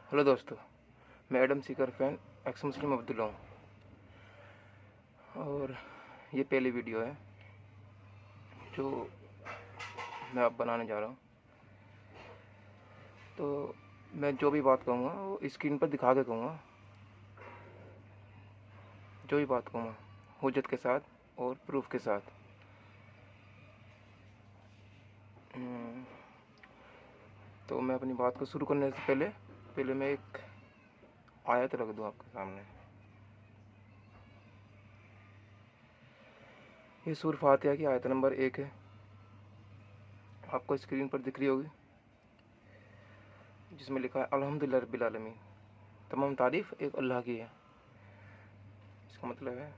Hello दोस्तों, मैं Adam Sikar fan x मुस्लिम अब्दुल्ला हूँ और ये पहली वीडियो है जो मैं अब बनाने जा रहा हूँ। तो मैं जो भी बात कहूँगा वो स्क्रीन पर दिखा के कहूँगा, जो भी बात कहूँगा हुज्जत के साथ और प्रूफ के साथ। तो मैं अपनी बात को शुरू करने से पहले मैं एक आयत रख दूँ आपके सामने। ये सूरह फातिहा की आयत नंबर 1 है, आपको स्क्रीन पर दिख रही होगी, जिसमें लिखा है अल्हम्दुलिल्लाह रब्बिल आलमीन, तमाम तारीफ़ एक अल्लाह की है। इसका मतलब है,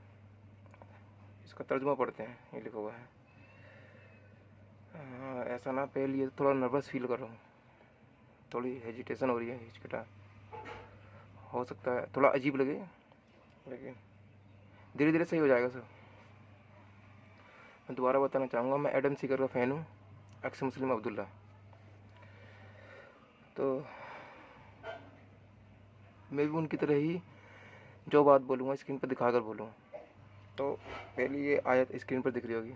इसका तर्जुमा पढ़ते हैं, ये लिखा हुआ है। ऐसा ना पहले ये थोड़ा नर्वस फील कर रहा हूँ, थोड़ी हेजिटेशन हो रही है, हिचकिटा हो सकता है, थोड़ा अजीब लगे, लेकिन धीरे धीरे सही हो जाएगा सर। मैं दोबारा बताना चाहूँगा, मैं एडम सीकर का फ़ैन हूँ, एक्स मुस्लिम अब्दुल्ला। तो मैं भी उनकी तरह ही जो बात बोलूँगा स्क्रीन पर दिखाकर बोलूँगा। तो पहली ये आयत स्क्रीन पर दिख रही होगी,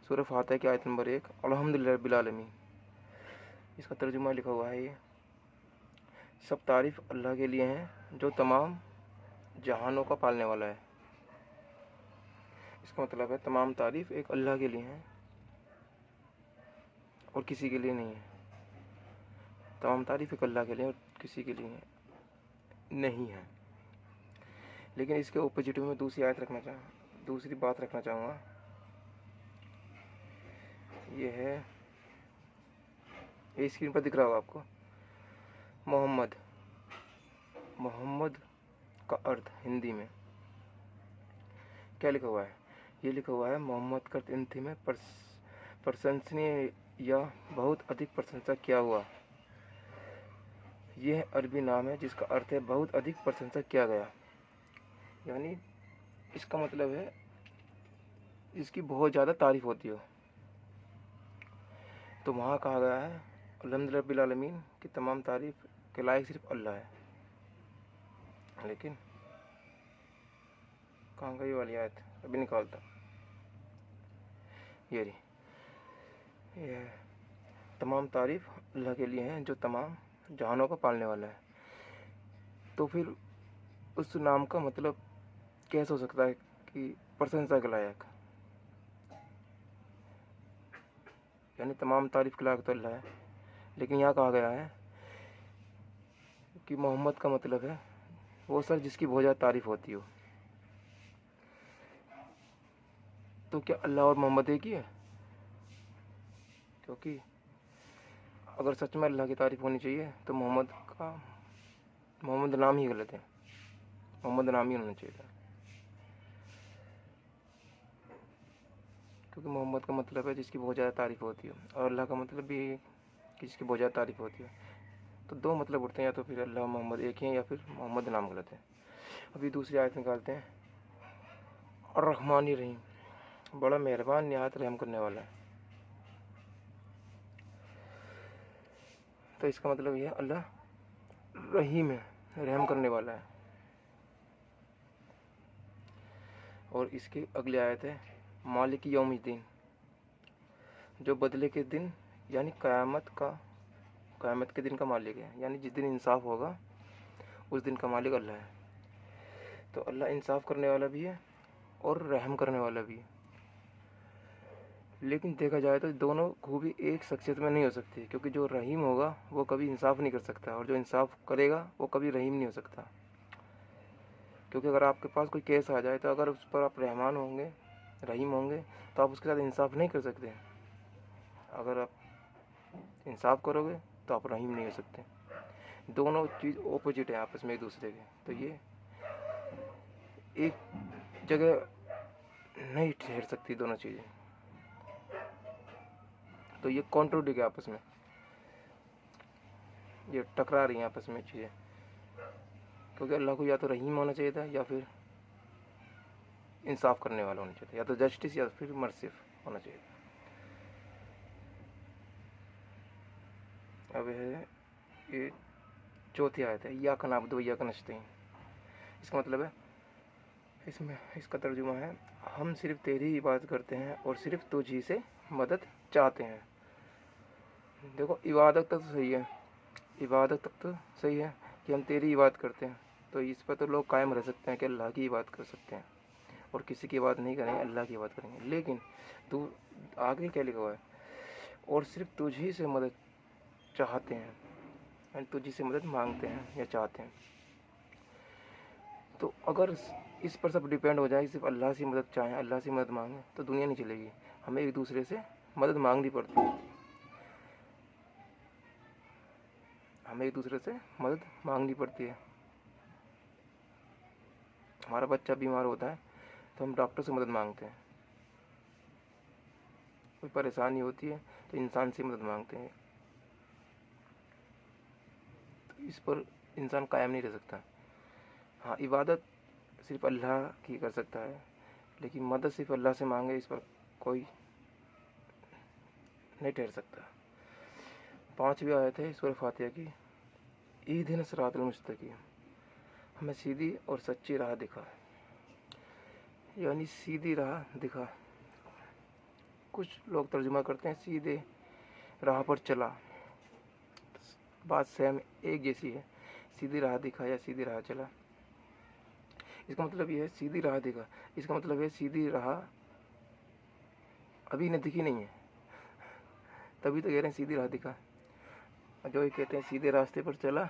सूरह फातिहा की आयत नंबर 1 अल्हम्दुलिल्लाह रब्बिल आलमीन। इसका तर्जुमा लिखा हुआ है, ये सब तारीफ़ अल्लाह के लिए हैं जो तमाम जहानों का पालने वाला है। इसका मतलब है तमाम तारीफ़ एक अल्लाह के लिए हैं और किसी के लिए नहीं है। तमाम तारीफ़ एक अल्लाह के लिए और किसी के लिए नहीं है। लेकिन इसके ऑपोजिट में मैं दूसरी बात रखना चाहूँगा। ये है, ये स्क्रीन पर दिख रहा होगा आपको, मोहम्मद का अर्थ हिंदी में क्या लिखा हुआ है। ये लिखा हुआ है मोहम्मद का हिंदी में प्रशंसनीय या बहुत अधिक प्रशंसा किया हुआ। यह अरबी नाम है जिसका अर्थ है बहुत अधिक प्रशंसा किया गया। यानी इसका मतलब है इसकी बहुत ज़्यादा तारीफ़ होती हो। तो वहाँ कहा गया है अल्हम्दुलिल्लाह रब्बिल आलमीन की तमाम तारीफ़ के लायक सिर्फ अल्लाह है। लेकिन कहाँ गई वाली आयत, अभी निकालता, ये रही। ये तमाम तारीफ़ अल्लाह के लिए हैं जो तमाम जहानों का पालने वाला है। तो फिर उस नाम का मतलब कैसे हो सकता है कि प्रशंसा के लायक, यानी तमाम तारीफ़ के लायक तो अल्लाह है। लेकिन यहाँ कहा गया है कि मोहम्मद का मतलब है वो सर जिसकी बहुत ज़्यादा तारीफ़ होती हो। तो क्या अल्लाह और मोहम्मद एक ही है? क्योंकि अगर सच में अल्लाह की तारीफ़ होनी चाहिए तो मोहम्मद नाम ही गलत है, मोहम्मद नाम ही होना चाहिए था। क्योंकि मोहम्मद का मतलब है जिसकी बहुत ज़्यादा तारीफ़ होती हो, और अल्लाह का मतलब भी कि जिसकी बहुत ज़्यादा तारीफ़ होती हो। तो दो मतलब उठते हैं, या तो फिर अल्लाह और मोहम्मद एक ही हैं या फिर मोहम्मद नाम गलत है। अभी दूसरी आयत निकालते हैं, और रहमान रहीम, बड़ा मेहरबान निहायत रहम करने वाला है। तो इसका मतलब यह अल्लाह रहीम है, रहम करने वाला है। और इसकी अगली आयत है मालिक यौमिद्दीन, जो बदले के दिन यानी क़यामत के दिन का मालिक है। यानी जिस दिन इंसाफ होगा उस दिन का मालिक अल्लाह है। तो अल्लाह इंसाफ करने वाला भी है और रहम करने वाला भी है। लेकिन देखा जाए तो दोनों खूबी एक शख्सियत में नहीं हो सकती, क्योंकि जो रहीम होगा वो कभी इंसाफ नहीं कर सकता, और जो इंसाफ करेगा वो कभी रहीम नहीं हो सकता। क्योंकि अगर आपके पास कोई केस आ जाए तो अगर उस पर आप रहमान होंगे, रहीम होंगे, तो आप उसके साथ इंसाफ नहीं कर सकते। अगर आप इंसाफ करोगे तो आप रहीम नहीं हो सकते। दोनों चीज़ ऑपोजिट है आपस में एक दूसरे के। तो ये एक जगह नहीं ठहर सकती दोनों चीज़ें। तो ये कॉन्ट्रोडिक्ट है आपस में, ये टकरा रही हैं आपस में चीज़ें। क्योंकि अल्लाह को या तो रहीम होना चाहिए था या फिर इंसाफ करने वाला होना चाहिए था, या तो जस्टिस या फिर मर्सिफ होना चाहिए था। अब है ये चौथी आयत है, या का नाबुदु या का नस्तईन। इसका मतलब है, इसमें इसका तर्जुमा है, हम सिर्फ तेरी इबादत करते हैं और सिर्फ तुझ ही से मदद चाहते हैं। देखो इबादत तक तो सही है, इबादत तक तो सही है कि हम तेरी इबादत करते हैं, तो इस पर तो लोग कायम रह सकते हैं कि अल्लाह की इबादत कर सकते हैं और किसी की इबादत नहीं करेंगे, अल्लाह की इबादत करेंगे। लेकिन तू आगे क्या लिखा हुआ है, और सिर्फ तुझ ही से मदद चाहते हैं, यानी तुझ ही से मदद मांगते हैं या चाहते हैं। तो अगर इस पर सब डिपेंड हो जाए, सिर्फ अल्लाह से मदद चाहें, अल्लाह से मदद मांगें, तो दुनिया नहीं चलेगी। हमें एक दूसरे से मदद मांगनी पड़ती है, हमें एक दूसरे से मदद मांगनी पड़ती है। हमारा बच्चा बीमार होता है तो हम डॉक्टर से मदद मांगते हैं, कोई परेशानी होती है तो इंसान से मदद मांगते हैं। तो इस पर इंसान कायम नहीं रह सकता। हाँ, इबादत सिर्फ अल्लाह की कर सकता है, लेकिन मदद सिर्फ अल्लाह से मांगे, इस पर कोई नहीं ठहर सकता। 5वीं आयत है सूरह फातिहा की, ईदिन सिरातल मुस्तकीम, हमें सीधी और सच्ची राह दिखा, यानी सीधी राह दिखा। कुछ लोग तर्जुमा करते हैं सीधे राह पर चला, बात सेम एक जैसी है, सीधी राह दिखा या सीधी राह चला। इसका मतलब ये है सीधी राह दिखा, इसका मतलब है सीधी राह अभी न दिखी नहीं है, तभी तो कह रहे हैं सीधी राह दिखा। जो ये कहते हैं सीधे रास्ते पर चला,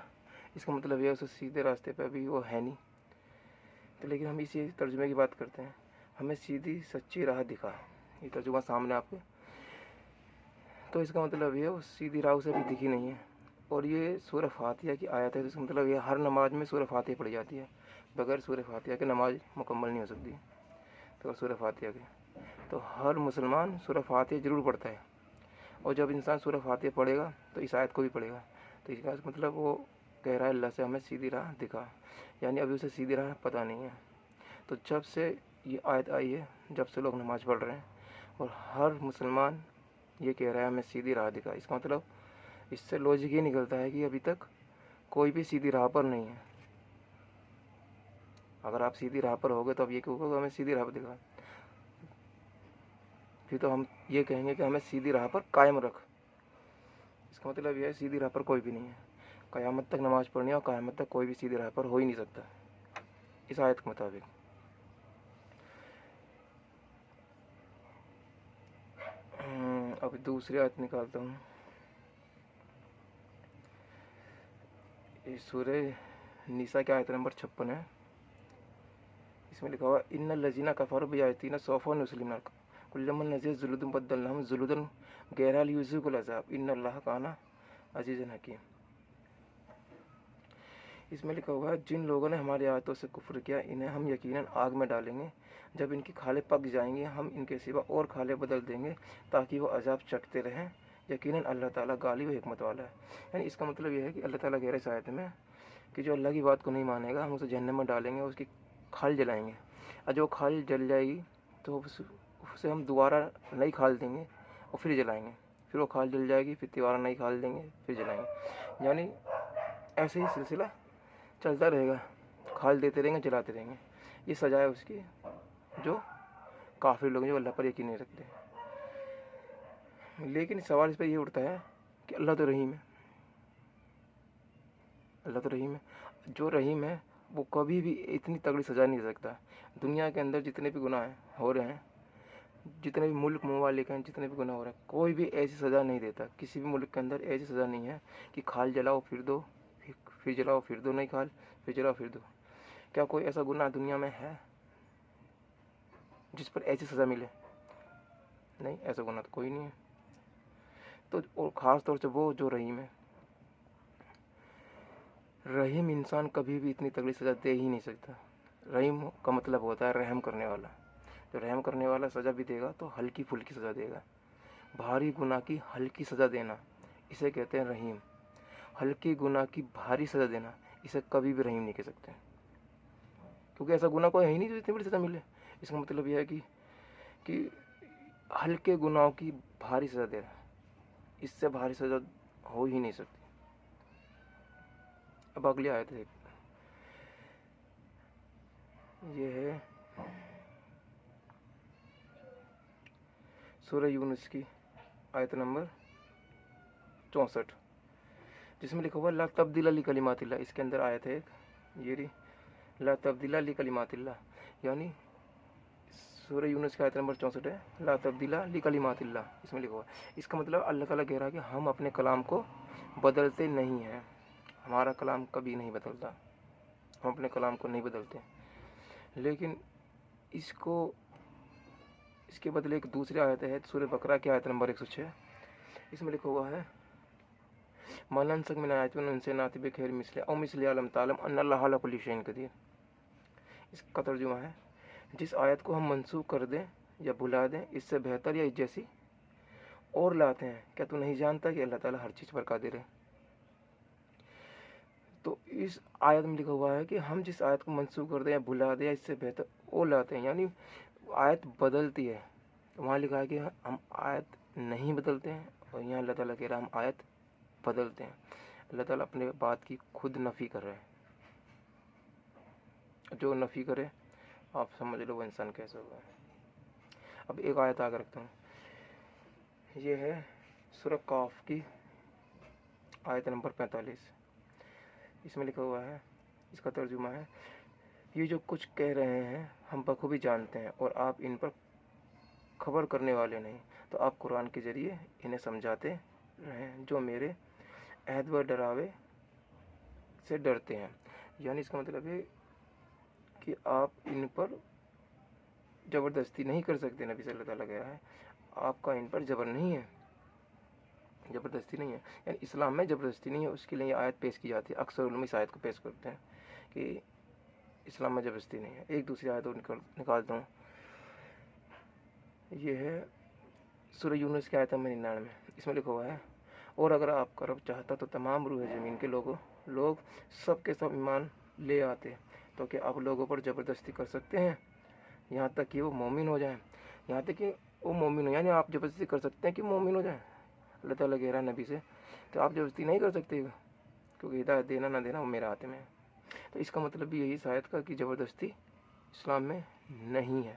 इसका मतलब यह उस सीधे रास्ते पर अभी वो है नहीं। तो लेकिन हम इसी तर्जुमे की बात करते हैं, हमें सीधी सच्ची राह दिखा, ये तर्जुमा सामने आपके। तो इसका मतलब ये उस सीधी राह उसे अभी दिखी नहीं है। और ये सूरह फातिहा की आयत है, तो इसका मतलब ये हर नमाज में सूरह फातिहा पढ़ी जाती है, बगैर सूरह फातिहा के नमाज मुकम्मल नहीं हो सकती। तो सूरह फातिहा के तो हर मुसलमान सूरह फातिहा ज़रूर पढ़ता है, और जब इंसान सूरह फातिहा पढ़ेगा तो इस आयत को भी पढ़ेगा। तो इसका मतलब वो कह रहा है अल्लाह से हमें सीधी राह दिखा, यानी अभी उसे सीधी राह पता नहीं है। तो जब से ये आयत आई है, जब से लोग नमाज़ पढ़ रहे हैं और हर मुसलमान ये कह रहा है हमें सीधी राह दिखा, इसका मतलब इससे लॉजिक ये निकलता है कि अभी तक कोई भी सीधी राह पर नहीं है। अगर आप सीधी राह पर होगे तो अब ये कहोगे हमें सीधी राह पर दिखा, फिर तो हम ये कहेंगे कि हमें सीधी राह पर कायम रख। इसका मतलब यह है सीधी राह पर कोई भी नहीं है, क़यामत तक नमाज़ पढ़नी है और क़यामत तक कोई भी सीधी राह पर हो ही नहीं सकता इस आयत के मुताबिक। अब दूसरी आयत निकालता हूँ, इस सूरह निसा की आयत नंबर 56 है। इसमें लिखा हुआ इन्नल लज़ीना कफ़रू बिआयातिना सौफ़ा नुस्लिम कुल्लमा नज़िद ज़ुलूदन बद्दलनाहुम ज़ुलूदन गैरा लियुज़ीक़ुल अज़ाब इन्नल्लाह काना अज़ीज़न हकीम। इसमें लिखा हुआ है जिन लोगों ने हमारी आयतों से कुफ्र किया, इन्हें हम यकीनन आग में डालेंगे, जब इनकी खालें पक जाएंगी हम इनके सिवा और खालें बदल देंगे ताकि वो अजाब चखते रहें। यकीनन अल्लाह ताला गालिब हिकमत वाला है। यानी इसका मतलब यह है कि अल्लाह ताला कह रहे इस आयत में कि जो अल्लाह की बात को नहीं मानेगा हम उसे जहन्नम में डालेंगे, उसकी खाल जलाएंगे, और जो खाल जल जाएगी तो उसे हम दोबारा नई खाल देंगे और फिर जलाएंगे, फिर वो खाल जल जाएगी, फिर दोबारा नई खाल देंगे, फिर जलाएंगे। यानी ऐसे ही सिलसिला चलता रहेगा, खाल देते रहेंगे, जलाते रहेंगे। ये सजा है उसकी जो काफिर लोग जो अल्लाह पर यकीन नहीं रखते। लेकिन सवाल इस पर ये उठता है कि अल्लाह तो रहीम है, अल्लाह तो रहीम है, जो रहीम है वो कभी भी इतनी तगड़ी सज़ा नहीं दे सकता। दुनिया के अंदर जितने भी गुनाह हो रहे हैं, जितने भी मुल्क ममालिक हैं, जितने भी गुनाह हो रहे हैं, कोई भी ऐसी सज़ा नहीं देता। किसी भी मुल्क के अंदर ऐसी सज़ा नहीं है कि खाल जलाओ फिर दो, फिर जलाओ फिर दो नई खाल, फिर जलाओ फिर दो। क्या कोई ऐसा गुनाह दुनिया में है जिस पर ऐसी सज़ा मिले? नहीं, ऐसा गुनाह तो कोई नहीं है। तो और ख़ास तौर से वो जो रहीम है, रहीम इंसान कभी भी इतनी तगड़ी सज़ा दे ही नहीं सकता। रहीम का मतलब होता है रहम करने वाला। जो रहम करने वाला सज़ा भी देगा तो हल्की फुल्की सज़ा देगा। भारी गुनाह की हल्की सज़ा देना इसे कहते हैं रहीम। हल्की गुनाह की भारी सज़ा देना इसे कभी भी रहीम नहीं कह सकते, क्योंकि ऐसा गुनाह कोई है ही नहीं जो इतनी बड़ी सज़ा मिले। इसका मतलब यह है कि हल्के गुनाहों की भारी सज़ा देना, इससे भारी सज़ा हो ही नहीं सकती। اب اگلی آیت ہے، یہ ہے سورہ یونس کی آیت نمبر 64، جس میں لکھا ہوا لا تبدیل لکلمات اللہ. اس کے اندر آیت ہے ایک، یہ رہی لا تبدیل لکلمات اللہ، یعنی سورہ یونس کی آیت نمبر 64 ہے، لا تبدیل لکلمات اللہ. اس میں لکھا ہوا ہے، اس کا مطلب اللہ تعالیٰ کہہ رہا ہے کہ ہم اپنے کلام کو بدلتے نہیں ہیں. ہمارا کلام کبھی نہیں بدلتا، ہم اپنے کلام کو نہیں بدلتے. لیکن اس کے بدلے ایک دوسری آیت ہے سورہ بقرہ کی آیت نمبر 106. اس میں لکھا ہوا ہے مَنَنسَخْ مِنْ آیَةٍ نُنْسِهَا نَأْتِ بِخَیْرٍ مِثْلِهَا أَوْ مِثْلِهَا أَلَمْ تَعْلَمْ أَنَّ اللَّهَ عَلَىٰ كُلِّ شَيْءٍ قَدِيرٌ. اس کا ترجمہ ہے جس آیت کو ہم منسوخ کر دیں یا بھلا دیں اس سے بہتر یا اس جیسی اور لاتے ہیں، کیا تو نہیں جانتا کہ اللہ تعالیٰ ہر چیز پر قادر ہے. تو اس آیت میں لکھا ہوا ہے کہ ہم جس آیت کو منسوخ کر دیں یا بھلا دیں یا اس سے بہتر اور لاتے ہیں، یعنی آیت بدلتی ہے. وہاں لکھا ہے کہ ہم آیت نہیں بدلتے ہیں، اور یہاں اللہ تعالیٰ کہہ رہا ہے ہم آیت بدلتے ہیں. اللہ تعالیٰ اپنے بات کی خود نفی کر رہے ہیں. جو نفی کرے آپ سمجھ لو وہ انسان کیسے ہوگا. اب ایک آیت آگے رکھتا ہوں، یہ ہے سورہ قاف کی آیت نمبر 45. اس میں لکھا ہوا ہے، اس کا ترجمہ ہے یہ جو کچھ کہہ رہے ہیں ہم بخوبی جانتے ہیں اور آپ ان پر خبر کرنے والے نہیں، تو آپ قرآن کے ذریعے انہیں سمجھاتے رہیں جو میرے عہد و ڈراوے سے ڈرتے ہیں. یعنی اس کا مطلب ہے کہ آپ ان پر زبردستی نہیں کر سکتے. نبی صلی اللہ تعالیٰ کہہ رہا ہے آپ کا ان پر جبر نہیں ہے، زبردستی نہیں ہے. یعنی اسلام میں زبردستی نہیں ہے، اس کے لیے یہ آیت پیش کی جاتی ہے. اکثر علماء اس آیت کو پیش کرتے ہیں کہ اسلام میں زبردستی نہیں ہے. ایک دوسری آیت اور نکالتا ہوں، یہ ہے سورہ یونس کی آیت نمبر 99. اس میں لکھا ہوا ہے اور اگر آپ کا رب چاہتا تو تمام روح زمین کے لوگ سب کے سب ایمان لے آتے، تو کہ آپ لوگوں پر زبردستی کر سکتے ہیں یہاں تک کہ وہ مومن ہو جائیں. یہاں تک کہ وہ مومن ہو، یعنی آپ زبردستی کر سکتے ہیں کہ مومن ہو جائیں. اللہ تعالیٰ کہہ رہا ہے نبی سے تو آپ زبردستی نہیں کر سکتے، کیونکہ ہدایت دینا نہ دینا وہ میرے ہاتھ میں ہے. تو اس کا مطلب بھی یہی آیت کا کہ زبردستی اسلام میں نہیں ہے.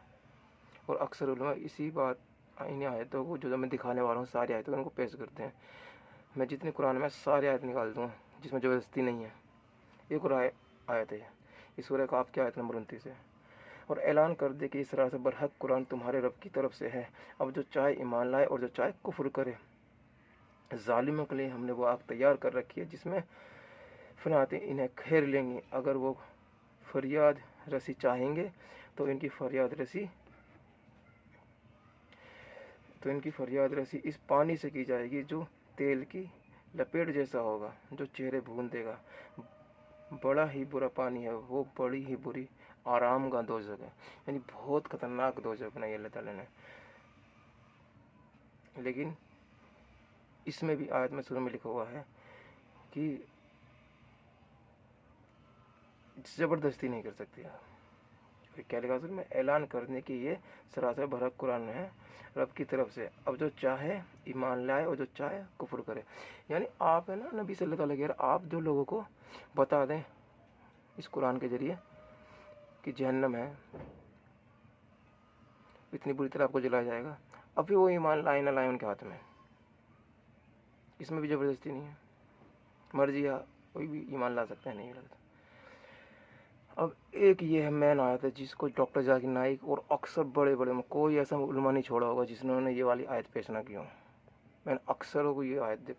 اور اکثر علماء اسی بات ان آیتوں کو جو میں دکھانے والا ہوں ساری آیتوں ان کو پیش کرتے ہیں. میں جتنے قرآن میں ساری آیت نکال دوں جس میں زبردستی نہیں ہے. ایک اور آیت ہے، اس سورہ قاف کی آیت نمبر 29 ہے، اور اعلان کر دے کہ اس طرح سے برحق قرآن تمہارے رب کی طرف سے ہے. اب جو چاہے ایمان لائے اور جو چاہے کفر کرے. ظالموں کے لیے ہم نے وہ آگ تیار کر رکھی ہے جس میں فناتے انہیں گھیر لیں گے. اگر وہ فریاد رسی چاہیں گے تو ان کی فریاد رسی اس پانی سے کی جائے گی جو تیل کی لپیٹ جیسا ہوگا، جو چہرے بھون دے گا. بڑا ہی برا پانی ہے وہ، بڑی ہی بری آرام کا دوزخ ہے. یعنی بہت خطرناک دوزخ بنائی اللہ تعالیٰ نے. لیکن اس میں بھی آیت میں سورہ میں لکھا ہوا ہے کہ زبردستی نہیں کر سکتے آپ. کیا لکھا سر میں اعلان کرنے کی یہ سراسر بھرک قرآن ہے رب کی طرف سے. اب جو چاہے ایمان لائے اور جو چاہے کفر کرے. یعنی آپ ہے نا نبی صلی اللہ علیہ وسلم آپ جو لوگوں کو بتا دیں اس قرآن کے ذریعے کہ جہنم ہے، اتنی بری طرح آپ کو جلایا جائے گا، اب بھی وہ ایمان لائے نہ لائے ان کے ہاتھ میں. اس میں بھی زبردستی نہیں ہے، مرضی ہے، کوئی بھی ایمان لا سکتا ہے، نہیں لگتا. اب ایک یہ ہے مین آیت ہے جس کو ڈاکٹر ذاکر نائک اور اکثر بڑے کوئی ایسا علماء نہیں چھوڑا ہوگا جس نے یہ والی آیت پیش نہ کی ہو. میں نے اکثروں کو یہ آیت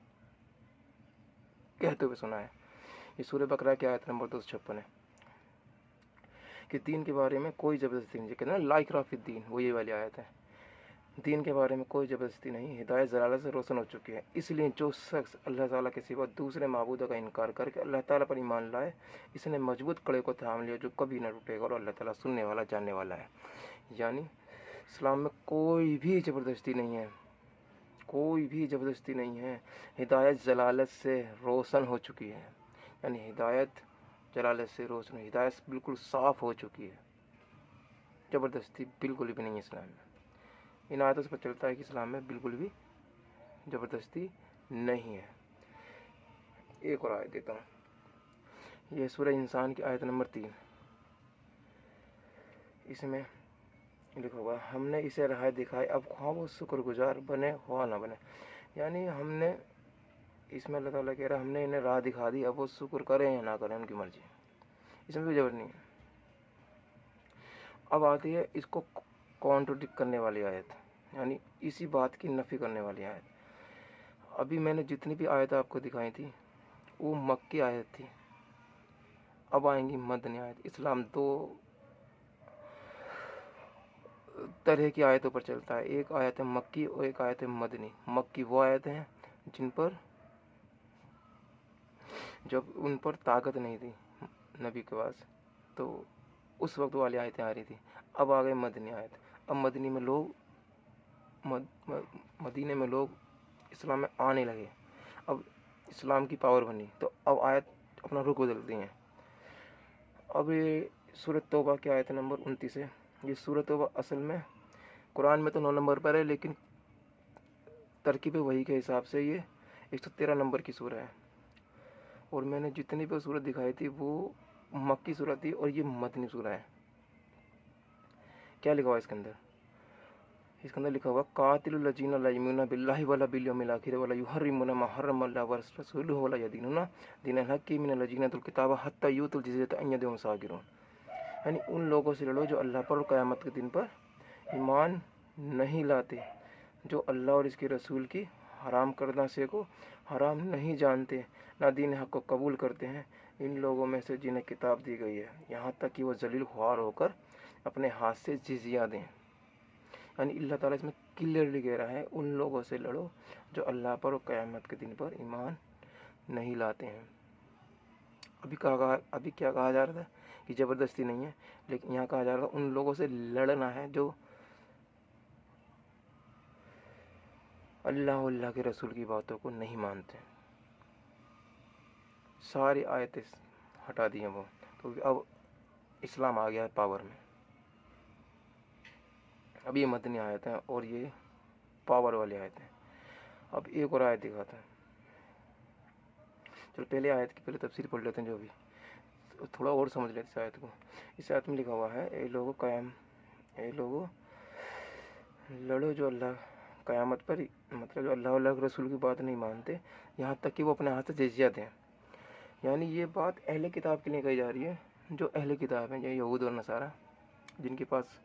کہتے ہوئے سنا ہے. یہ سورہ بقرہ کی آیت نمبر 256 ہے کہ دین کے بارے میں کوئی زبردستی نہیں. کہتے ہیں نا لا اکراہ فی الدین، وہ یہ والی آیت ہے. دین کے بارے میں کوئی زبردستی نہیں، ہدایت ضلالت سے روشن ہو چکی ہے. اس لیے جو شخص اللہ تعالیٰ کے سوا دوسرے معبودوں کا انکار کر کے اللہ تعالیٰ پر ایمان لائے، اس نے مضبوط کڑے کو تھام لیا جو کبھی نہ ٹوٹے گا، اور اللہ تعالیٰ سننے والا جاننے والا ہے. یعنی اسلام میں کوئی بھی زبردستی نہیں ہے، کوئی بھی زبردستی نہیں ہے. ہدایت ضلالت سے روشن ہو چکی ہے. یعنی ہدایت جلالت سے روشن، ہدایت بالکل صاف ہو چکی ہے. زبردستی بالکل بھی نہیں ہے اسلام میں. ان آیتوں سے پتہ چلتا ہے کہ اسلام میں بالکل بھی زبردستی نہیں ہے. ایک اور آیت دیتا ہوں، ये सूरह इंसान की आयत नंबर 3। इसमें लिखा हुआ हमने इसे राह दिखाई, अब ख्वाह वो शुक्रगुजार बने ख्वाह ना बने। यानी हमने, इसमें अल्लाह ताला कह रहा है हमने इन्हें राह दिखा दी, अब वो शुक्र करें या ना करें उनकी मर्जी, इसमें कोई जबर नहीं है। अब आती है इसको कॉन्ट्रोडिक्ट करने वाली आयत, यानी इसी बात की नफ़ी करने वाली आयत। अभी मैंने जितनी भी आयत आपको दिखाई थी वो मक्की आयत थी, अब आएंगी मदनी आयत। इस्लाम दो तरह की आयतों पर चलता है, एक आयत है मक्की और एक आयत है मदनी। मक्की वो आयत हैं जिन पर, जब उन पर ताकत नहीं थी नबी के पास, तो उस वक्त वाली आयतें आ रही थी। अब आ गए मदनी आयत। अब मदनी में लोग मदीने में लोग इस्लाम में आने लगे, अब इस्लाम की पावर बनी, तो अब आयत अपना रुख बदलती हैं। अब ये सूरत तौबा की आयत नंबर 29 है। ये सूरत तौबा असल में कुरान में तो 9 नंबर पर है, लेकिन तरकीब वही के हिसाब से ये 113 नंबर की सूरह है। और मैंने जितनी भी सूरत दिखाई थी वो मक्की सूरत थी और ये मदनी सूरह है। क्या लिखा हुआ इसके अंदर? इसके अंदर लिखा हुआ कातिलुल लजीना ला युमिनूना बिल्लाहि वला बिल यौमिल आखिर वला युहर्रिमुना मा हर्रमल्लाहु व रसूलुहु वला यदीनुना दीनल हक्की मिनल लजीनतुल किताबा हत्ता यूतुल जिज़्यता अन यदिन वहुम सागिरून। यानी उन लोगों से लड़ो जो अल्लाह पर और क़यामत के दिन पर ईमान नहीं लाते, जो अल्लाह और इसके रसूल की हराम करदा से को हराम नहीं जानते, ना दीन हक़ को कबूल करते हैं, इन लोगों में से जिन्हें किताब दी गई है, यहाँ तक कि वो जलील ख्वार होकर अपने हाथ से जिजिया दें। यानी अल्लाह ताला इसमें क्लियरली कह रहा है उन लोगों से लड़ो जो अल्लाह पर और क़यामत के दिन पर ईमान नहीं लाते हैं। अभी क्या कहा जा रहा था कि ज़बरदस्ती नहीं है, लेकिन यहाँ कहा जा रहा था उन लोगों से लड़ना है जो अल्लाह और अल्लाह के रसूल की बातों को नहीं मानते। सारी आयतें हटा दी हैं वो, तो अब इस्लाम आ गया है पावर में। अब ये मदनी आयत हैं और ये पावर वाली आयत हैं। अब एक और आयत दिखाता है। चलो पहले आयत की पहले तफसीर पढ़ लेते हैं, जो भी थोड़ा और समझ लेते इस आयत को। इस आयत में लिखा हुआ है ए लोगों लड़ो जो अल्लाह क़यामत पर, मतलब जो अल्लाह और रसूल की बात नहीं मानते, यहाँ तक कि वो अपने हाथ से जिज़िया दें। यानी ये बात अहले किताब के लिए कही जा रही है, जो अहले किताब हैं, यहूद और नसारा, जिनके पास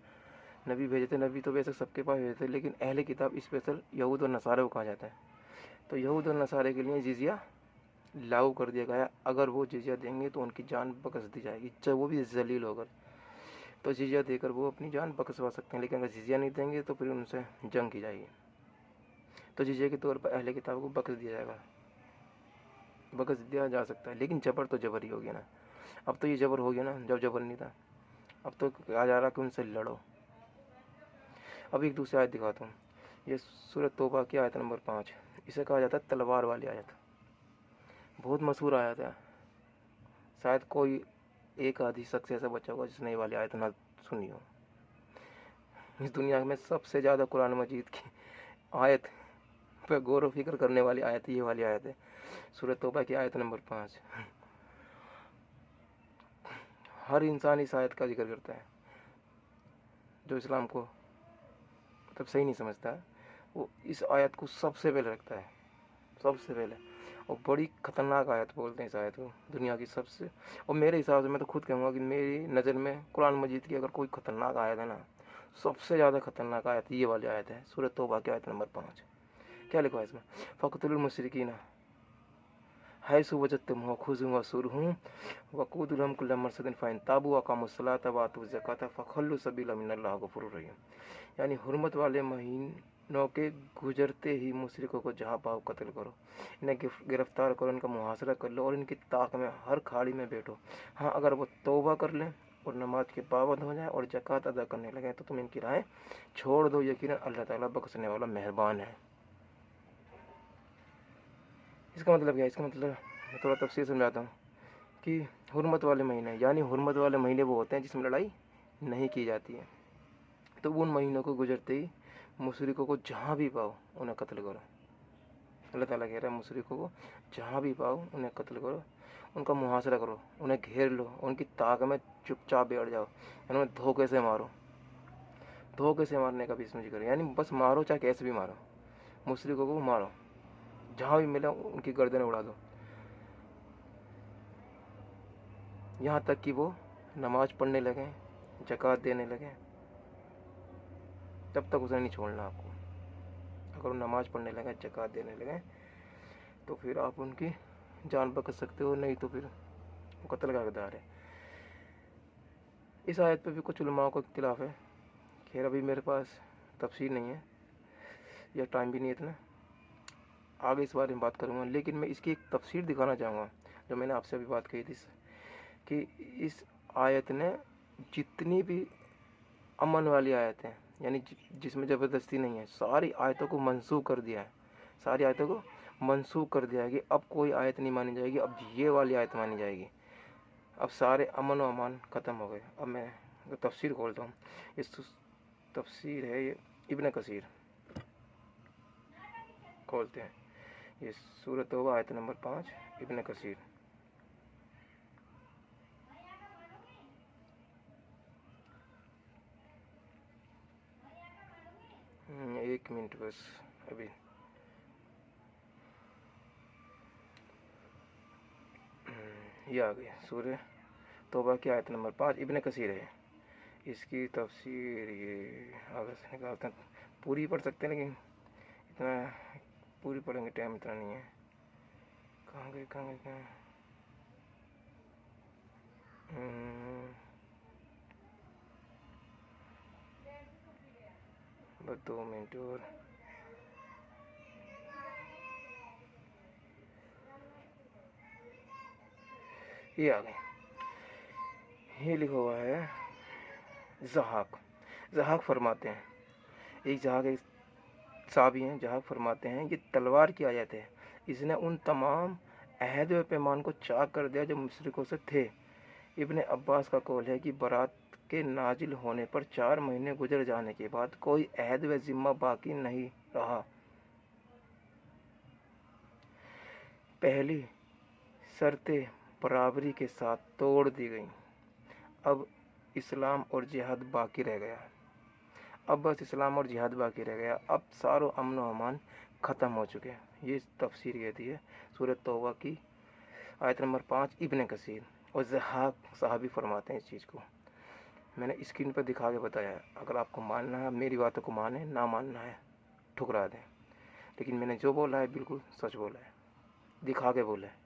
नबी भेजे थे। नबी तो वैसे सबके पास भेजे थे, लेकिन अहले किताब स्पेशल यहूद और नसारे को कहा जाता है। तो यहूद और नसारे के लिए जिजिया लागू कर दिया गया, अगर वो जिजिया देंगे तो उनकी जान बख्श दी जाएगी, चाहे वो भी जलील होकर। तो जिजिया देकर वो अपनी जान बख्शवा सकते हैं, लेकिन अगर जिजिया नहीं देंगे तो फिर उनसे जंग की जाएगी। तो जिजिया के तौर पर अहले किताब को बख्श दिया जाएगा, बख्श दिया जा सकता है, लेकिन जबर तो जबर ही हो गया ना। अब तो ये जबर हो गया ना, जब जबर नहीं था। अब तो कहा जा रहा कि उनसे लड़ो। अब एक दूसरी आयत दिखाता हूँ। ये सूरत तौबा की आयत नंबर 5, इसे कहा जाता है तलवार वाली आयत। बहुत मशहूर आयत है, शायद कोई एक आधी शख्स ऐसा बचा होगा जिसने ये वाली आयत ना सुनी हो। इस दुनिया में सबसे ज़्यादा कुरान मजीद की आयत पर गौर व फिक्र करने वाली आयत ये वाली आयत है, सूरत तौबा की आयत नंबर 5। हर इंसान इस आयत का जिक्र करता है। जो इस्लाम को मतलब सही नहीं समझता है, वो इस आयत को सबसे पहले रखता है, सबसे पहले। और बड़ी ख़तरनाक आयत बोलते हैं इस आयत को, दुनिया की सबसे। और मेरे हिसाब से मैं तो खुद कहूँगा कि मेरी नज़र में कुरान मजीद की अगर कोई ख़तरनाक आयत है ना, सबसे ज़्यादा ख़तरनाक आयत ये वाली आयत है, सूरत तौबा की आयत नंबर 5। क्या लिखा है इसमें? फ़क़्तुलुल मुशरिकीना हैसु वजदतमुहुम खुज़ूहुम वहशुरूहुम वक़ूदू कुल्ल मरसदिन फ़इन ताबू व अक़ामुस्सलाता व आतू ज़काता फ़ख़ल्लू सबीला मिनल्लाहि गफ़ूरुर रहीम। यानी हुर्मत वाले महीनों के गुजरते ही मुशरिकों को जहाँ पाओ कत्ल करो, इन्हें गिरफ्तार करो, इनका मुहासरा कर लो और इनकी ताक में हर खाड़ी में बैठो। हाँ, अगर वो तौबा कर लें और नमाज के पाबंद हो जाए और ज़कात अदा करने लगे तो तुम इनकी राहें छोड़ दो, यकीनन अल्लाह ताला बख्शने वाला मेहरबान है। इसका मतलब क्या है? इसका मतलब मैं थोड़ा तफसील समझाता हूँ कि हुर्मत वाले महीने, यानी हुर्मत वाले महीने वो होते हैं जिसमें लड़ाई नहीं की जाती है। तो उन महीनों को गुजरते ही मुशरिकों को जहाँ भी पाओ उन्हें कत्ल करो। अल्लाह ताला कह रहा है मुशरिकों को जहाँ भी पाओ उन्हें कत्ल करो ان کا محاصرہ کرو، انہیں گھیر لو، ان کی طاق میں چپ چاپ بیٹھ جاؤ، یعنی انہیں دھوکے سے مارو، دھوکے سے مارنے کا بھی اس میں ذکر ہے، یعنی بس مارو چاہے کیسے بھی مارو، مشرکوں کو مارو، جہاں بھی ملا ان کی گردنیں اڑا دو، یہاں تک کہ وہ نماز پڑھنے لگیں، زکوٰۃ دینے لگیں، تب تک اسے نہیں چھوڑنا آپ کو۔ اگر وہ نماز پڑھنے لگیں، زکوٰۃ دینے لگیں تو پھر آپ ان کی جان بچ سکتے ہو، نہیں تو پھر وہ قتل کا حقدار ہے۔ اس آیت پہ بھی کچھ علماء کو اختلاف ہے، خیر ابھی میرے پاس تفسیر نہیں ہے یا ٹائم بھی نہیں ہے اتنا، آگے اس بارے میں بات کروں گا، لیکن میں اس کی ایک تفسیر دکھانا چاہوں گا جو میں نے آپ سے ابھی بات کی تھی کہ اس آیت نے جتنی بھی امن والی آیتیں، یعنی جس میں زبردستی نہیں ہے، ساری آیتوں کو منسوخ کر دیا ہے، ساری آیتوں کو منسوخ کر دیا ہے کہ اب کوئی آیت نہیں مانی جائے گی، اب یہ والی آیت مانی جائے گی، اب سارے امن و امان ختم ہو گئے۔ اب میں تفسیر کھولتا ہوں، اس تفسیر ہے یہ ابن کثیر، کھولتے ہیں، یہ سورۃ توبہ آیت نمبر 5 ابن کثیر۔ ایک منٹ بس ابھی، یہ آ گئی سورہ توبہ کی آیت نمبر 5 ابن کثیر ہے، اس کی تفسیر یہ آگے سے نکالتے ہیں، پوری پڑھ سکتے ہیں لیکن اتنا پوری پڑھیں گے ٹائم اتنا نہیں ہے، کہاں گئے بس 2 منٹ اور، یہ آ گئی، یہ لکھا ہوا ہے ضحاک فرماتے ہیں، ایک صحابی ہیں، ضحاک فرماتے ہیں یہ تلوار کی آیت ہے، اس نے ان تمام عہد و پیمان کو چاک کر دیا جو مشرکوں سے تھے۔ ابن عباس کا قول ہے کہ برات کے نازل ہونے پر 4 مہینے گزر جانے کے بعد کوئی عہد و ذمہ باقی نہیں رہا، پہلی شرطیں برابری کے ساتھ توڑ دی گئیں، اب اسلام اور جہاد باقی رہ گیا، اب بس اسلام اور جہاد باقی رہ گیا، اب ساروں امن و امان ختم ہو چکے ہیں۔ یہ تفسیر کہتی ہے سورۃ توبہ کی آیت نمبر 5 ابن کثیر، اور ضحاک صحابی فرماتے ہیں اس چیز کو، میں نے اسکرین پر دکھا کے بتایا ہے، اگر آپ کو ماننا ہے میری باتوں کو مانیں، نہ ماننا ہے ٹھکرا دیں، لیکن میں نے جو بولا ہے بالکل سچ بولا ہے، دکھا کے بولا ہے،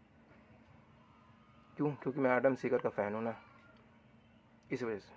کیونکہ میں ایڈم سیگر کا فین ہوں نا، اس وجہ سے۔